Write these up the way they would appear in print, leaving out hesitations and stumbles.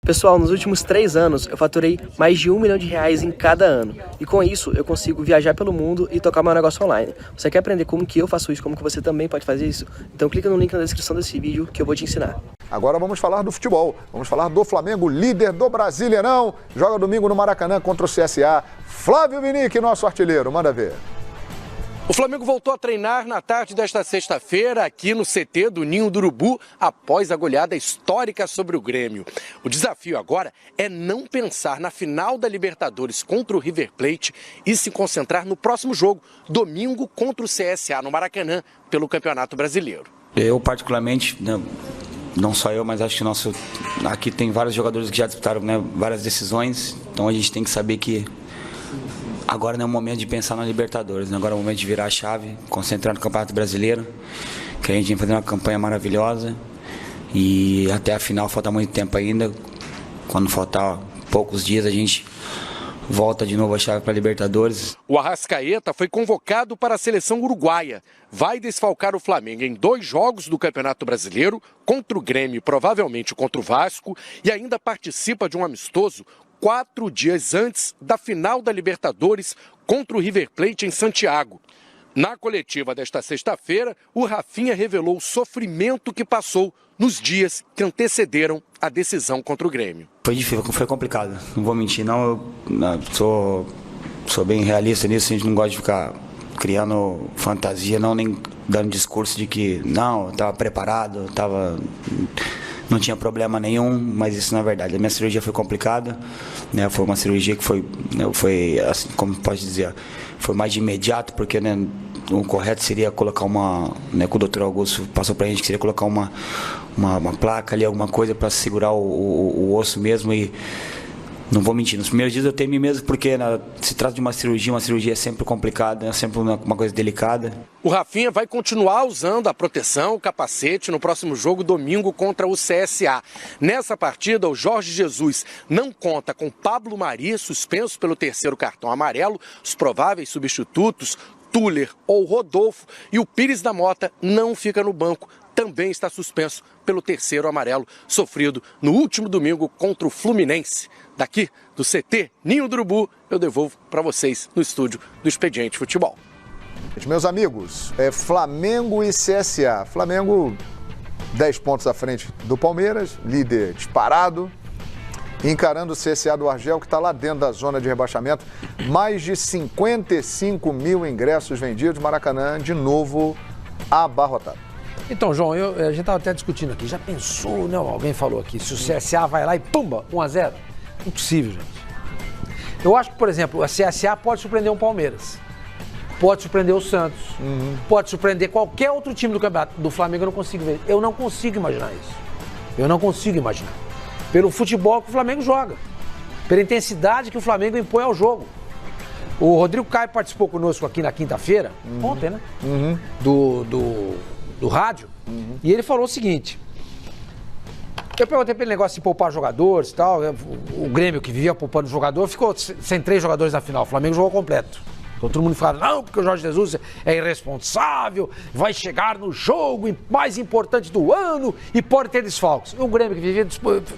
Pessoal, nos últimos 3 anos eu faturei mais de R$1 milhão em cada ano. E com isso eu consigo viajar pelo mundo e tocar meu negócio online. Você quer aprender como que eu faço isso, como que você também pode fazer isso? Então clica no link na descrição desse vídeo que eu vou te ensinar. Agora vamos falar do futebol. Vamos falar do Flamengo, líder do Brasileirão. Joga domingo no Maracanã contra o CSA. Flávio Vinick, nosso artilheiro, manda ver. O Flamengo voltou a treinar na tarde desta sexta-feira aqui no CT do Ninho do Urubu após a goleada histórica sobre o Grêmio. O desafio agora é não pensar na final da Libertadores contra o River Plate e se concentrar no próximo jogo, domingo contra o CSA no Maracanã, pelo Campeonato Brasileiro. Eu particularmente, não só eu, mas acho que aqui tem vários jogadores que já disputaram várias decisões, então a gente tem que saber que agora não é o momento de pensar na Libertadores, agora é o momento de virar a chave, concentrar no Campeonato Brasileiro, que a gente vai fazer uma campanha maravilhosa e até a final falta muito tempo ainda. Quando faltar poucos dias a gente volta de novo a chave para a Libertadores. O Arrascaeta foi convocado para a seleção uruguaia. Vai desfalcar o Flamengo em 2 jogos do Campeonato Brasileiro, contra o Grêmio e provavelmente contra o Vasco, e ainda participa de um amistoso 4 dias antes da final da Libertadores contra o River Plate em Santiago. Na coletiva desta sexta-feira, o Rafinha revelou o sofrimento que passou nos dias que antecederam a decisão contra o Grêmio. Foi difícil, foi complicado, não vou mentir, eu sou bem realista nisso, a gente não gosta de ficar criando fantasia, nem dando discurso de que eu estava preparado, não tinha problema nenhum, mas isso não é verdade. A minha cirurgia foi complicada, foi uma cirurgia que foi assim, como pode dizer, foi mais de imediato, porque o correto seria colocar que o doutor Augusto passou pra gente, que seria colocar uma placa ali, alguma coisa para segurar o osso mesmo. E não vou mentir, nos primeiros dias eu temi mesmo, porque se trata de uma cirurgia é sempre complicada, é sempre uma coisa delicada. O Rafinha vai continuar usando a proteção, o capacete, no próximo jogo, domingo, contra o CSA. Nessa partida, o Jorge Jesus não conta com Pablo Mari, suspenso pelo 3º cartão amarelo, os prováveis substitutos, Tuller ou Rodolfo, e o Pires da Mota não fica no banco, também está suspenso pelo 3º amarelo, sofrido no último domingo contra o Fluminense. Daqui, do CT Ninho do Urubu, eu devolvo para vocês no estúdio do Expediente Futebol. Meus amigos, Flamengo e CSA. Flamengo 10 pontos à frente do Palmeiras, líder disparado, encarando o CSA do Argel, que está lá dentro da zona de rebaixamento. Mais de 55 mil ingressos vendidos, Maracanã de novo abarrotado. Então, João, a gente estava até discutindo aqui, já pensou, alguém falou aqui, se o CSA vai lá e pumba, 1-0? Impossível, gente. Eu acho que, por exemplo, a CSA pode surpreender um Palmeiras, pode surpreender o Santos, pode surpreender qualquer outro time do campeonato. Do Flamengo eu não consigo ver, eu não consigo imaginar isso. Eu não consigo imaginar. Pelo futebol que o Flamengo joga, pela intensidade que o Flamengo impõe ao jogo. O Rodrigo Caio participou conosco aqui na quinta-feira, ontem, né? Do rádio, e ele falou o seguinte: eu perguntei pra ele negócio de poupar jogadores e tal, o Grêmio que vivia poupando jogador ficou sem 3 jogadores na final, o Flamengo jogou completo. Então todo mundo falava, não, porque o Jorge Jesus é irresponsável, vai chegar no jogo mais importante do ano e pode ter desfalques. O Grêmio que vivia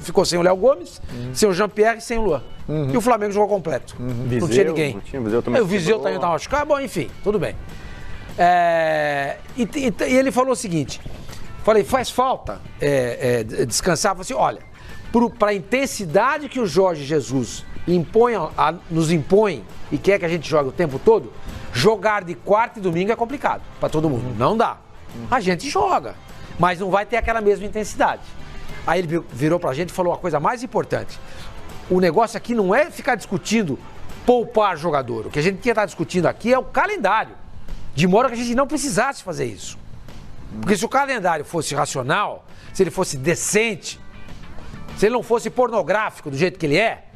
ficou sem o Léo Gomes, sem o Jean-Pierre e sem o Luan. E o Flamengo jogou completo, não tinha ninguém. O Viseu também estava machucado, bom, enfim, tudo bem. E ele falou o seguinte, falei, faz falta descansar? Falei assim, olha, para a intensidade que o Jorge Jesus nos impõe e quer que a gente jogue o tempo todo, jogar de quarta e domingo é complicado para todo mundo, não dá. A gente joga, mas não vai ter aquela mesma intensidade. Aí ele virou pra gente e falou a coisa mais importante, o negócio aqui não é ficar discutindo poupar jogador, o que a gente ia estar discutindo aqui é o calendário. De modo que a gente não precisasse fazer isso. Porque se o calendário fosse racional, se ele fosse decente, se ele não fosse pornográfico do jeito que ele é,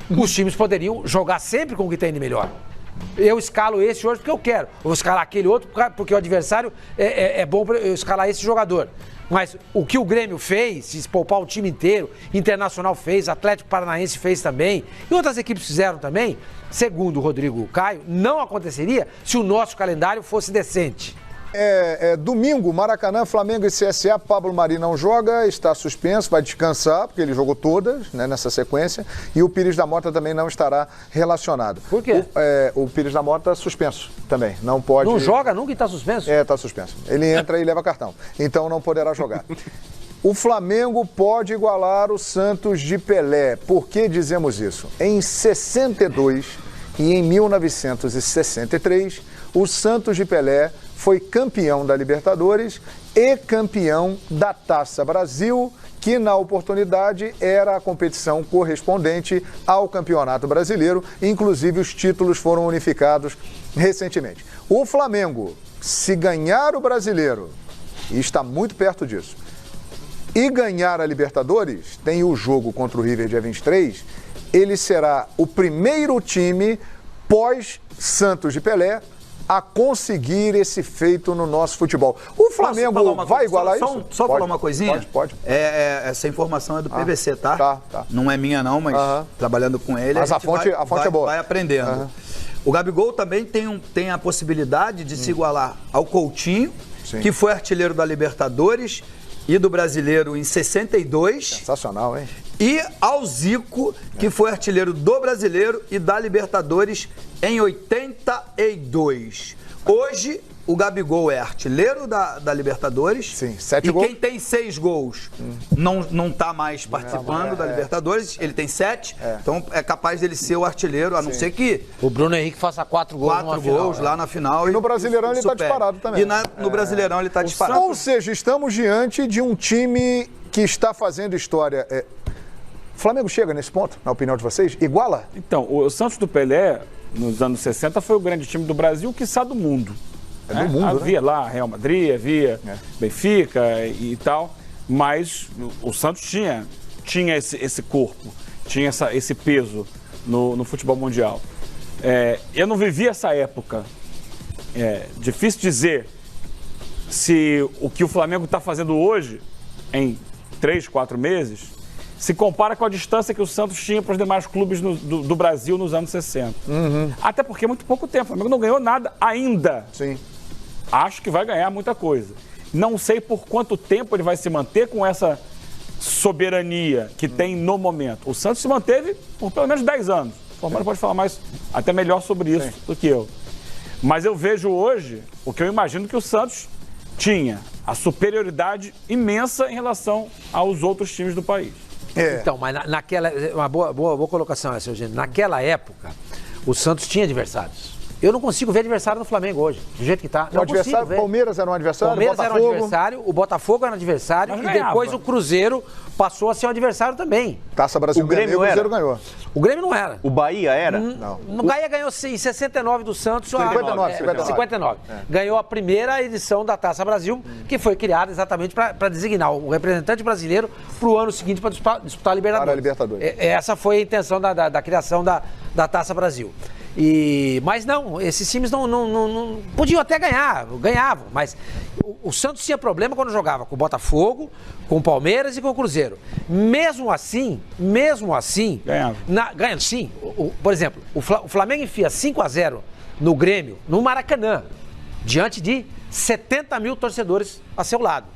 os times poderiam jogar sempre com o que tem de melhor. Eu escalo esse hoje porque eu quero. Eu vou escalar aquele outro porque o adversário é bom para eu escalar esse jogador. Mas o que o Grêmio fez, se poupar o time inteiro, Internacional fez, Atlético Paranaense fez também, e outras equipes fizeram também, segundo o Rodrigo Caio, não aconteceria se o nosso calendário fosse decente. Domingo, Maracanã, Flamengo e CSA. Pablo Mari não joga, está suspenso, vai descansar, porque ele jogou todas, né, nessa sequência. E o Pires da Mota também não estará relacionado. Por quê? O Pires da Mota suspenso também, não pode... Não joga nunca e está suspenso? Está suspenso. Ele entra e leva cartão, então não poderá jogar. O Flamengo pode igualar o Santos de Pelé. Por que dizemos isso? Em 62 e em 1963, o Santos de Pelé foi campeão da Libertadores e campeão da Taça Brasil, que na oportunidade era a competição correspondente ao Campeonato Brasileiro. Inclusive, os títulos foram unificados recentemente. O Flamengo, se ganhar o Brasileiro, e está muito perto disso, e ganhar a Libertadores, tem o jogo contra o River dia 23, ele será o primeiro time pós-Santos de Pelé a conseguir esse feito no nosso futebol. O Flamengo vai igualar isso? Só falar uma coisinha? Pode. Essa informação é do PVC, tá? Tá. Não é minha não, mas trabalhando com ele, mas a fonte é boa. Vai aprendendo. O Gabigol também tem a possibilidade de se igualar ao Coutinho, que foi artilheiro da Libertadores e do Brasileiro em 62. Sensacional, hein? E ao Zico, que foi artilheiro do Brasileiro e da Libertadores em 82. Hoje, o Gabigol é artilheiro da Libertadores. Sim, 7 gols. E quem tem 6 gols não tá mais participando da Libertadores. Ele tem 7, então é capaz dele ser o artilheiro, a não ser que... O Bruno Henrique faça 4 gols 4 gols lá na final. E no Brasileirão ele está disparado também. E no Brasileirão ele está disparado. Ou seja, estamos diante de um time que está fazendo história. O Flamengo chega nesse ponto, na opinião de vocês? Iguala? Então, o Santos do Pelé, nos anos 60, foi o grande time do Brasil, quiçá do mundo. Do mundo, havia né? lá Real Madrid, havia Benfica e tal, mas o Santos tinha esse corpo, tinha esse peso no futebol mundial. Eu não vivi essa época. Difícil dizer se o que o Flamengo está fazendo hoje, em 3, 4 meses, se compara com a distância que o Santos tinha para os demais clubes do Brasil nos anos 60. Até porque é muito pouco tempo. O Flamengo não ganhou nada ainda. Sim. Acho que vai ganhar muita coisa. Não sei por quanto tempo ele vai se manter com essa soberania que tem no momento. O Santos se manteve por pelo menos 10 anos. O Romano pode falar mais, até melhor sobre isso do que eu. Mas eu vejo hoje o que eu imagino que o Santos tinha. A superioridade imensa em relação aos outros times do país. Então, mas naquela... Uma boa colocação essa, Eugênio. Naquela época, o Santos tinha adversários. Eu não consigo ver adversário no Flamengo hoje, do jeito que está. O adversário, Palmeiras era um adversário, Palmeiras Botafogo... era um adversário, o Botafogo era um adversário e depois o Cruzeiro passou a ser um adversário também. Taça Brasil ganhou, o Cruzeiro ganhou. O Grêmio não era. O Bahia era? Não. O Bahia ganhou sim, em 69 do Santos. 59. Ganhou a primeira edição da Taça Brasil, que foi criada exatamente para designar o representante brasileiro para o ano seguinte para disputar a Libertadores. Para a Libertadores. Essa foi a intenção da criação da Taça Brasil. Mas não, esses times não podiam até ganhavam, mas o Santos tinha problema quando jogava com o Botafogo, com o Palmeiras e com o Cruzeiro. Mesmo assim, ganhando sim. Por exemplo, o Flamengo enfia 5-0 no Grêmio, no Maracanã, diante de 70 mil torcedores a seu lado.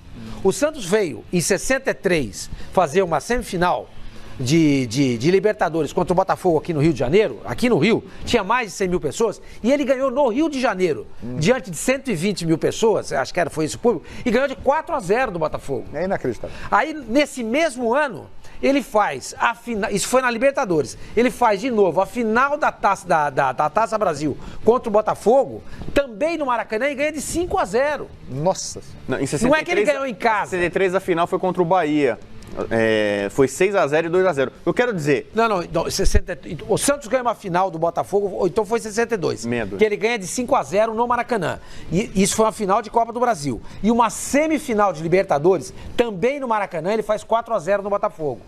O Santos veio em 63 fazer uma semifinal de Libertadores contra o Botafogo aqui no Rio de Janeiro. Aqui no Rio tinha mais de 100 mil pessoas e ele ganhou no Rio de Janeiro, diante de 120 mil pessoas, acho que foi esse o público, e ganhou de 4-0 do Botafogo. É inacreditável. Aí, nesse mesmo ano, ele faz a final, isso foi na Libertadores, ele faz de novo a final da Taça Brasil contra o Botafogo, também no Maracanã, e ganha de 5-0. Nossa. Não, em 63, não é que ele ganhou em casa. Em 63 a final foi contra o Bahia. Foi 6-0 e 2-0. Eu quero dizer... Não, o Santos ganha uma final do Botafogo, ou então foi 62. Que ele ganha de 5-0 no Maracanã. E isso foi uma final de Copa do Brasil. E uma semifinal de Libertadores, também no Maracanã, ele faz 4-0 no Botafogo.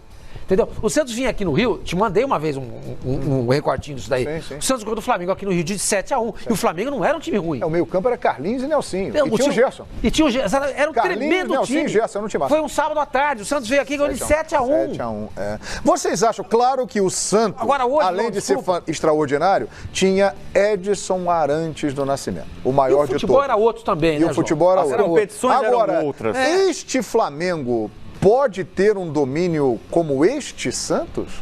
Entendeu? O Santos vinha aqui no Rio, te mandei uma vez um recortinho disso daí. Sim. O Santos ganhou do Flamengo aqui no Rio de 7-1. E o Flamengo não era um time ruim. O meio-campo era Carlinhos e Nelsinho. Não, E tinha o Gerson. E tinha o Gerson. Era um Carlinhos, tremendo Nelsinho time. e Gerson, não tinha massa. Foi um sábado à tarde. O Santos veio aqui e ganhou de 7-1. 7-1, é. Vocês acham, claro, que o Santos, Agora, hoje, além não, de ser desculpa. extraordinário, tinha Edson Arantes do Nascimento, o maior de todos. E o futebol era outro também, E né, o futebol era As outro. competições eram Agora, outras. este Flamengo pode ter um domínio como este Santos?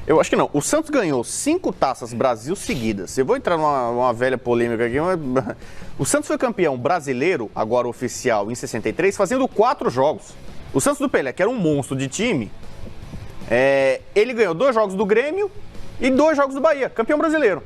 Eu acho que não. O Santos ganhou 5 taças Brasil seguidas. Eu vou entrar numa velha polêmica aqui. Mas... O Santos foi campeão brasileiro, agora oficial, em 63, fazendo 4 jogos. O Santos do Pelé, que era um monstro de time, ele ganhou 2 jogos do Grêmio e 2 jogos do Bahia, campeão brasileiro.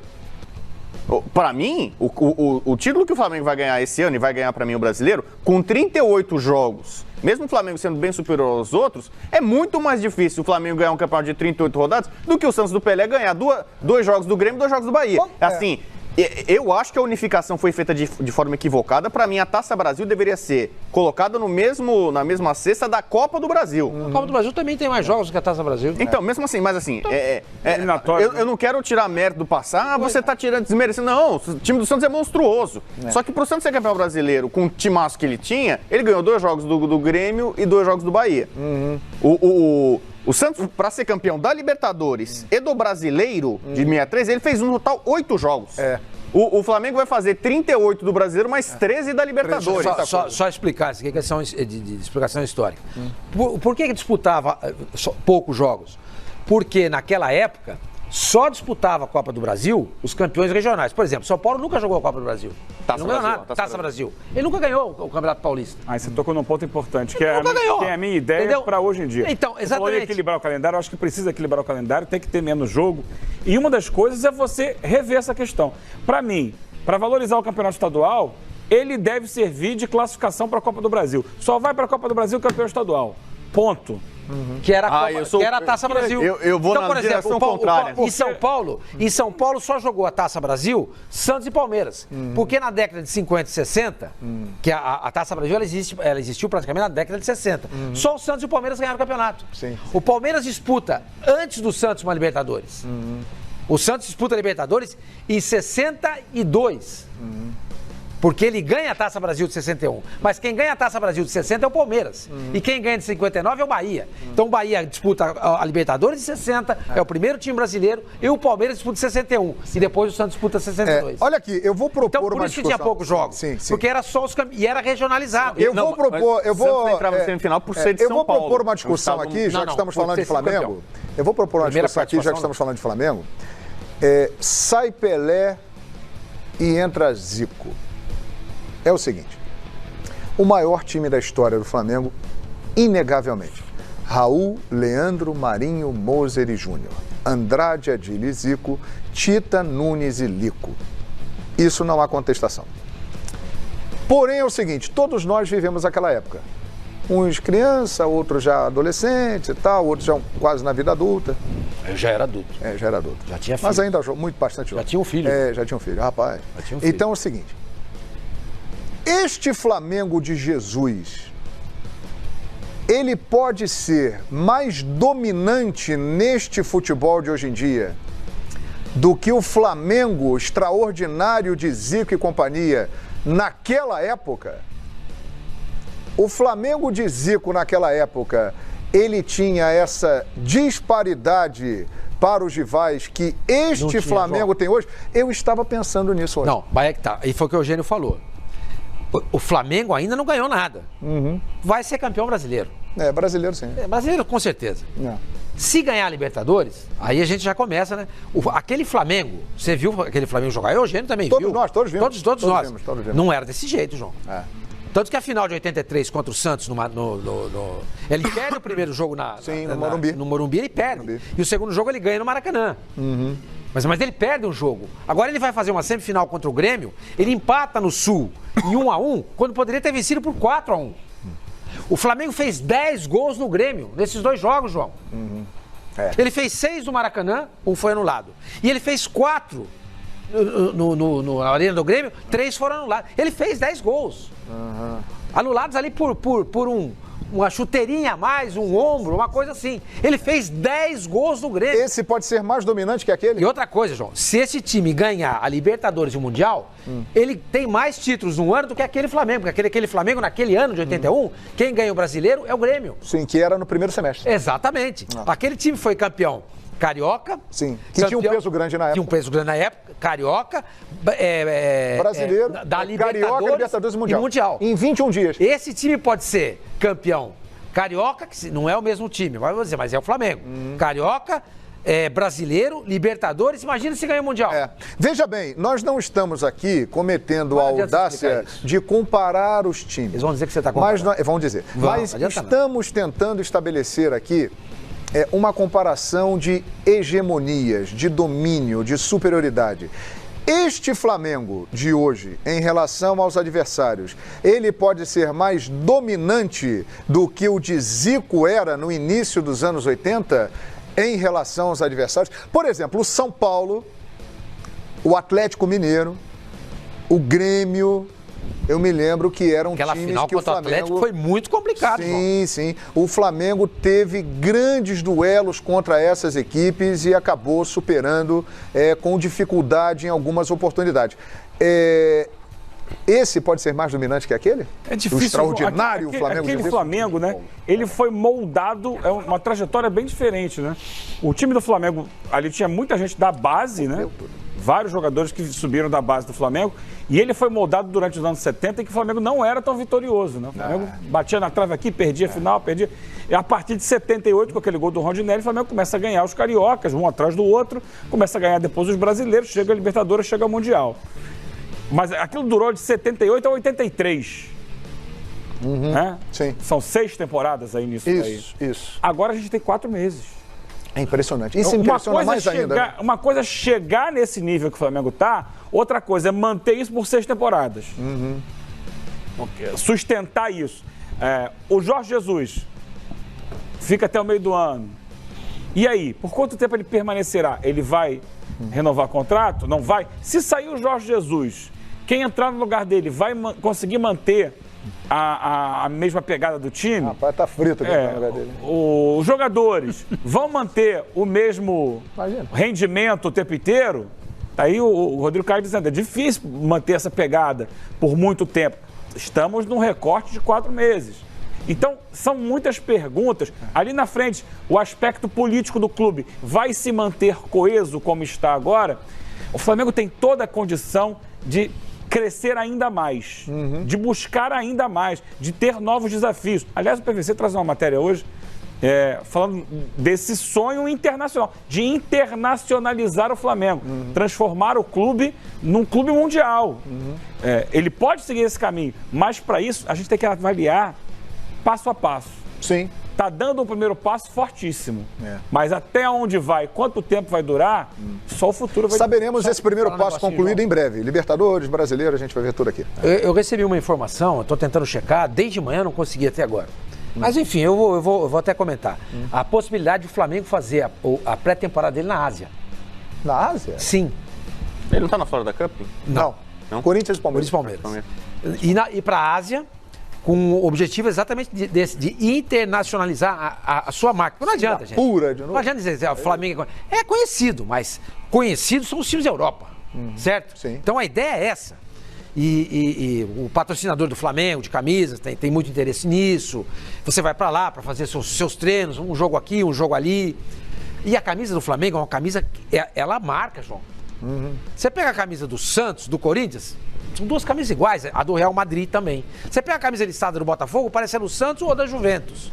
Para mim, o título que o Flamengo vai ganhar esse ano, e vai ganhar para mim o brasileiro, com 38 jogos, mesmo o Flamengo sendo bem superior aos outros, é muito mais difícil o Flamengo ganhar um campeonato de 38 rodadas do que o Santos do Pelé ganhar 2 jogos do Grêmio e 2 jogos do Bahia. Assim, eu acho que a unificação foi feita de forma equivocada. Para mim, a Taça Brasil deveria ser colocada na mesma cesta da Copa do Brasil. A Copa do Brasil também tem mais jogos que a Taça Brasil. Então, mesmo assim, mas assim, eliminatório. eu não quero tirar mérito do passado, você tá desmerecendo. Não, o time do Santos é monstruoso. Só que pro Santos ser campeão brasileiro, com o timaço que ele tinha, ele ganhou 2 jogos do Grêmio e 2 jogos do Bahia. O Santos, para ser campeão da Libertadores e do Brasileiro de 63, ele fez no total 8 jogos. O Flamengo vai fazer 38 do Brasileiro, mais 13 da Libertadores. Só explicar isso aqui, questão de explicação histórica. Por que disputava poucos jogos? Porque naquela época só disputava a Copa do Brasil os campeões regionais. Por exemplo, São Paulo nunca jogou a Copa do Brasil. Ele não ganhou nada. Taça Brasil. Ele nunca ganhou o Campeonato Paulista. Aí você tocou num ponto importante, que Nunca ganhou. é a minha ideia para hoje em dia. Então, Você falou exatamente. em equilibrar o calendário, eu acho que precisa equilibrar o calendário, tem que ter menos jogo. E uma das coisas é você rever essa questão. Para mim, para valorizar o Campeonato Estadual, ele deve servir de classificação para a Copa do Brasil. Só vai para a Copa do Brasil o campeão estadual. Ponto. Que era a Taça Brasil. Eu vou então, na por exemplo, direção contrária. Em São Paulo só jogou a Taça Brasil Santos e Palmeiras. Porque na década de 50 e 60, que a Taça Brasil ela existiu praticamente na década de 60. Só o Santos e o Palmeiras ganharam o campeonato. Sim. O Palmeiras disputa antes do Santos uma Libertadores. O Santos disputa a Libertadores em 62. Porque ele ganha a Taça Brasil de 61. Mas quem ganha a Taça Brasil de 60 é o Palmeiras. E quem ganha de 59 é o Bahia. Então o Bahia disputa a Libertadores de 60, é o primeiro time brasileiro, e o Palmeiras disputa 61. E depois o Santos disputa 62. Olha aqui, eu vou propor então, por uma isso que discussão. tinha poucos jogos. Sim. Porque era só e era regionalizado. Eu vou propor. Eu vou Santos entrava na semifinal por ser de São Eu vou Paulo. propor uma discussão aqui, já que estamos falando de Flamengo. Eu vou propor uma discussão aqui, já que estamos falando de Flamengo. Sai Pelé e entra Zico. É o seguinte, o maior time da história do Flamengo, inegavelmente, Raul, Leandro, Marinho, Moser e Júnior, Andrade, Adílio e Zico, Tita, Nunes e Lico. Isso não há contestação. Porém é o seguinte, todos nós vivemos aquela época. Uns criança, outros já adolescentes e tal, outros já quase na vida adulta. Eu já era adulto. Já era adulto. Já tinha filho. Mas ainda bastante jovem. Já tinha um filho. Já tinha um filho, rapaz. Já tinha um filho. Então é o seguinte, este Flamengo de Jesus, ele pode ser mais dominante neste futebol de hoje em dia do que o Flamengo extraordinário de Zico e companhia naquela época? O Flamengo de Zico naquela época, ele tinha essa disparidade para os rivais que este Flamengo tem hoje? Eu estava pensando nisso hoje. Não, vai que tá. E foi o que o Eugênio falou. O Flamengo ainda não ganhou nada. Vai ser campeão brasileiro. Brasileiro sim. Brasileiro com certeza. Se ganhar a Libertadores, aí a gente já começa, né? Aquele Flamengo, você viu aquele Flamengo jogar? O Eugênio também viu. Todos vimos. Todos nós. Vimos, todos vimos. Não era desse jeito, João. Tanto que a final de 83 contra o Santos, ele perde o primeiro jogo no Morumbi. No Morumbi ele perde. E o segundo jogo ele ganha no Maracanã. Mas ele perde um jogo. Agora ele vai fazer uma semifinal contra o Grêmio, ele empata no Sul em 1-1, quando poderia ter vencido por 4-1. O Flamengo fez 10 gols no Grêmio, nesses 2 jogos, João. Ele fez 6 no Maracanã, um foi anulado. E ele fez 4 na Arena do Grêmio, 3 foram anulados. Ele fez 10 gols. Anulados ali por uma chuteirinha a mais, um ombro, uma coisa assim. Ele fez 10 gols no Grêmio. Esse pode ser mais dominante que aquele? E outra coisa, João, se esse time ganhar a Libertadores e o Mundial, ele tem mais títulos no ano do que aquele Flamengo. Porque aquele Flamengo, naquele ano de 81, quem ganha o brasileiro é o Grêmio. Sim, que era no primeiro semestre. Exatamente. Aquele time foi campeão carioca. Sim, que tinha um peso grande na época. Tinha um peso grande na época, carioca, brasileiro, da Libertadores, carioca, Libertadores e Mundial. Em 21 dias. Esse time pode ser campeão carioca, que não é o mesmo time, mas é o Flamengo. Carioca, brasileiro, Libertadores, imagina se ganha o Mundial. Veja bem, nós não estamos aqui cometendo a audácia de comparar os times. Eles vão dizer que você está comparando. Vão dizer. Mas estamos tentando estabelecer aqui uma comparação de hegemonias, de domínio, de superioridade. Este Flamengo de hoje, em relação aos adversários, ele pode ser mais dominante do que o de Zico era no início dos anos 80 em relação aos adversários? Por exemplo, o São Paulo, o Atlético Mineiro, o Grêmio... Eu me lembro que eram aquela times final que o contra o Flamengo... Atlético foi muito complicado. Sim, sim. O Flamengo teve grandes duelos contra essas equipes e acabou superando com dificuldade em algumas oportunidades. Esse pode ser mais dominante que aquele? É difícil. O extraordinário Flamengo. Aquele Flamengo, né? Ele foi moldado, é uma trajetória bem diferente, né? O time do Flamengo, ali tinha muita gente da base, né? Vários jogadores que subiram da base do Flamengo. E ele foi moldado durante os anos 70 em que o Flamengo não era tão vitorioso, né? O Flamengo batia na trave aqui, perdia a final, perdia. E a partir de 78, com aquele gol do Rondinelli, o Flamengo começa a ganhar os cariocas, um atrás do outro, começa a ganhar depois os brasileiros, chega a Libertadores, chega ao Mundial. Mas aquilo durou de 78 a 83. Né? Sim. São 6 temporadas aí nisso. Isso. Agora a gente tem 4 meses. É impressionante. Isso impressiona mais ainda. Uma coisa é chegar nesse nível que o Flamengo está, outra coisa é manter isso por 6 temporadas. Sustentar isso. O Jorge Jesus fica até o meio do ano. E aí, por quanto tempo ele permanecerá? Ele vai renovar contrato? Não vai? Se sair o Jorge Jesus, quem entrar no lugar dele vai conseguir manter a mesma pegada do time? Rapaz, tá frito aqui no lugar dele. Os jogadores vão manter o mesmo rendimento o tempo inteiro? Tá aí o Rodrigo Caio dizendo, é difícil manter essa pegada por muito tempo. Estamos num recorte de 4 meses. Então, são muitas perguntas. Ali na frente, o aspecto político do clube vai se manter coeso como está agora? O Flamengo tem toda a condição de crescer ainda mais, de buscar ainda mais, de ter novos desafios. Aliás, o PVC traz uma matéria hoje falando desse sonho internacional, de internacionalizar o Flamengo, transformar o clube num clube mundial. Ele pode seguir esse caminho, mas para isso a gente tem que avaliar passo a passo. Sim. Está dando um primeiro passo fortíssimo. Mas até onde vai, quanto tempo vai durar, só o futuro vai... Saberemos esse primeiro passo concluído em breve. Libertadores, brasileiro, a gente vai ver tudo aqui. Eu recebi uma informação, estou tentando checar, desde manhã não consegui até agora. Mas enfim, eu vou até comentar. A possibilidade do Flamengo fazer a pré-temporada dele na Ásia. Na Ásia? Sim. Ele não está na Florida Cup? Não. Corinthians e Palmeiras. E para a Ásia, com o objetivo exatamente de internacionalizar a sua marca. Não adianta, gente. Pura, de novo. Não adianta dizer, o Flamengo é conhecido, mas conhecidos são os times da Europa, certo? Sim. Então a ideia é essa. E o patrocinador do Flamengo, de camisas, tem muito interesse nisso. Você vai para lá para fazer seus treinos, um jogo aqui, um jogo ali. E a camisa do Flamengo é uma camisa que ela marca, João. Você pega a camisa do Santos, do Corinthians, são 2 camisas iguais, a do Real Madrid também. Você pega a camisa listada do Botafogo, parece a do Santos ou da Juventus.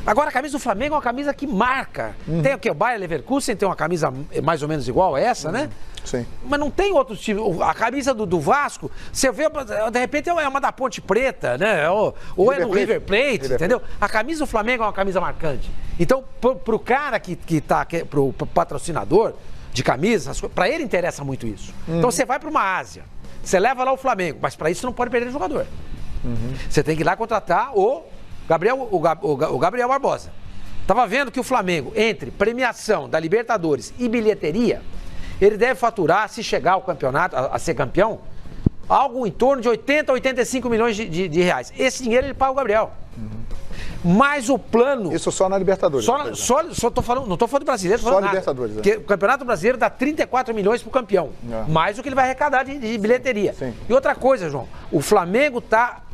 Agora a camisa do Flamengo é uma camisa que marca. Tem o que? O Bayer Leverkusen tem uma camisa mais ou menos igual a essa, né? Sim. Mas não tem outros times. A camisa do Vasco, você vê, de repente é uma da Ponte Preta, né? Ou é no River Plate, entendeu? A camisa do Flamengo é uma camisa marcante. Então, pro cara pro patrocinador de camisas, para ele interessa muito isso. Então você vai para uma Ásia, você leva lá o Flamengo, mas para isso você não pode perder jogador. Você tem que ir lá contratar o Gabriel Barbosa. Tava vendo que o Flamengo, entre premiação da Libertadores e bilheteria, ele deve faturar, se chegar ao campeonato, a ser campeão, algo em torno de 80 a 85 milhões de reais. Esse dinheiro ele paga o Gabriel. mais o plano. Isso só na Libertadores. Só tô falando, não tô falando do brasileiro, tô Só falando nada. Libertadores, Porque o Campeonato Brasileiro dá 34 milhões pro campeão. Mais do que ele vai arrecadar de bilheteria. Sim. E outra coisa, João, o Flamengo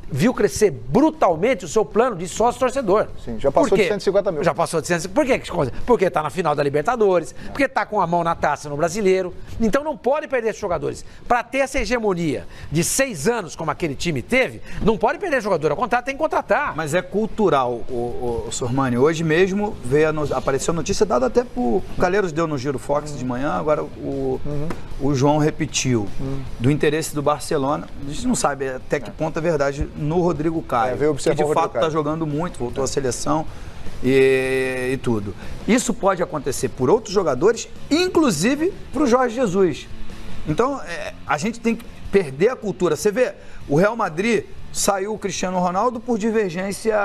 viu crescer brutalmente o seu plano de sócio-torcedor. Sim, já passou de 150 mil. Já passou de 150 mil. Por quê? Porque tá na final da Libertadores, porque tá com a mão na taça no Brasileiro. Então não pode perder esses jogadores. Para ter essa hegemonia de 6 anos, como aquele time teve, não pode perder jogador. Ao contrário, tem que contratar. Mas é cultural, o Sormani. Hoje mesmo apareceu a notícia dada até por Calheiros, deu no Giro Fox de manhã, agora o João repetiu, do interesse do Barcelona. A gente não sabe até que ponto é verdade no Rodrigo Caio, que de fato está jogando muito, voltou à seleção e tudo. Isso pode acontecer por outros jogadores, inclusive para o Jorge Jesus. Então, a gente tem que perder a cultura. Você vê, o Real Madrid saiu o Cristiano Ronaldo por divergência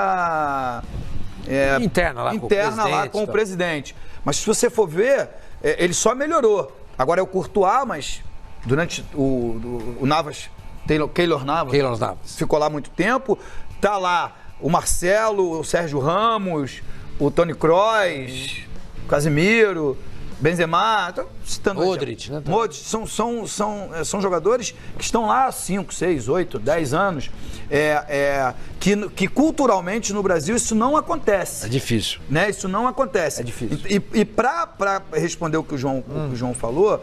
interna lá com o presidente. Mas se você for ver, ele só melhorou. Agora é o Courtois, mas durante o Navas... Keylor Navas ficou lá muito tempo. Tá lá o Marcelo, o Sérgio Ramos, o Toni Kroos, o Casemiro, Benzema, Modric, né? Modric, são jogadores que estão lá há 5, 6, 8, 10 anos. Que culturalmente no Brasil isso não acontece. É difícil. Né? Isso não acontece. É difícil. E para responder o que o João falou,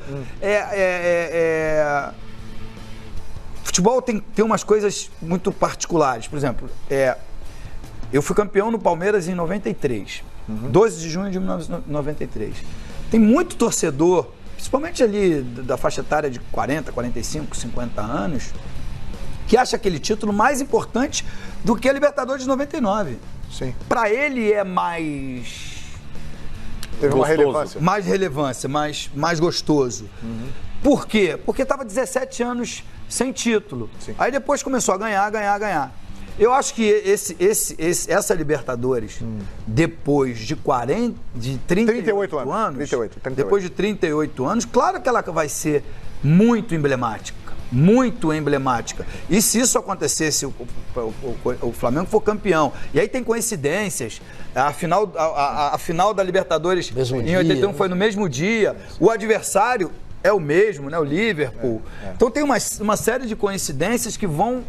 futebol tem umas coisas muito particulares. Por exemplo, eu fui campeão no Palmeiras em 93, 12 de junho de 1993. Tem muito torcedor, principalmente ali da faixa etária de 40, 45, 50 anos, que acha aquele título mais importante do que a Libertadores de 99. Sim. Para ele é mais... Teve uma relevância. Mais relevância, mais gostoso. Por quê? Porque estava 17 anos sem título. Sim. Aí depois começou a ganhar. Eu acho que essa Libertadores, depois de 38 anos, depois de 38 anos, claro que ela vai ser muito emblemática. Muito emblemática. E se isso acontecesse, o Flamengo for campeão, e aí tem coincidências, a final da Libertadores em 81 foi no mesmo dia, o adversário é o mesmo, né? O Liverpool. Então tem uma série de coincidências que vão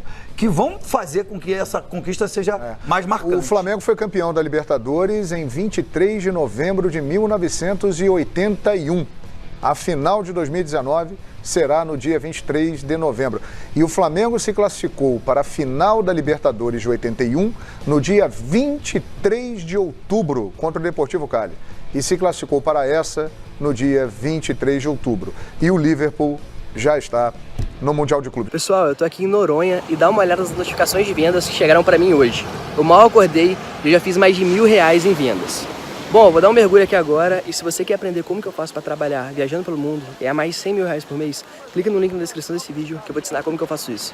fazer com que essa conquista seja mais marcante. O Flamengo foi campeão da Libertadores em 23 de novembro de 1981. A final de 2019 será no dia 23 de novembro. E o Flamengo se classificou para a final da Libertadores de 81 no dia 23 de outubro contra o Deportivo Cali. E se classificou para essa no dia 23 de outubro. E o Liverpool já está no Mundial de Clubes. Pessoal, eu tô aqui em Noronha e dá uma olhada nas notificações de vendas que chegaram para mim hoje. Eu mal acordei e eu já fiz mais de R$1.000 em vendas. Bom, eu vou dar um mergulho aqui agora e se você quer aprender como que eu faço para trabalhar viajando pelo mundo e ganhar mais de R$100.000 por mês, clica no link na descrição desse vídeo que eu vou te ensinar como que eu faço isso.